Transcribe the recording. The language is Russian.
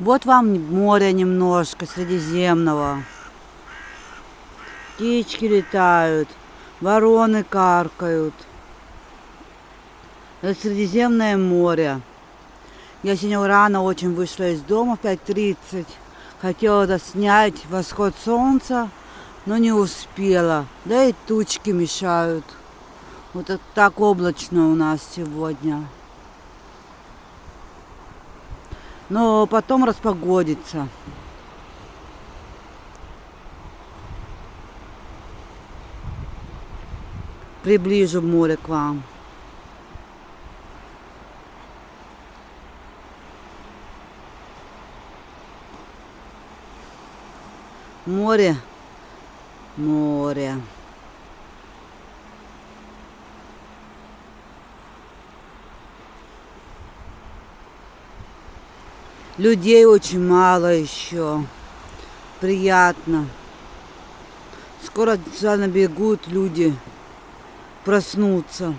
Вот вам море немножко Средиземного. Птички летают, вороны каркают. Это Средиземное море. Я сегодня рано очень вышла из дома в 5:30. Хотела снять восход солнца, но не успела. Да и тучки мешают. Вот это так облачно у нас сегодня. Но потом распогодится. Приближу море к вам. Море, море. Людей очень мало еще. Приятно. Скоро сюда набегут люди проснуться.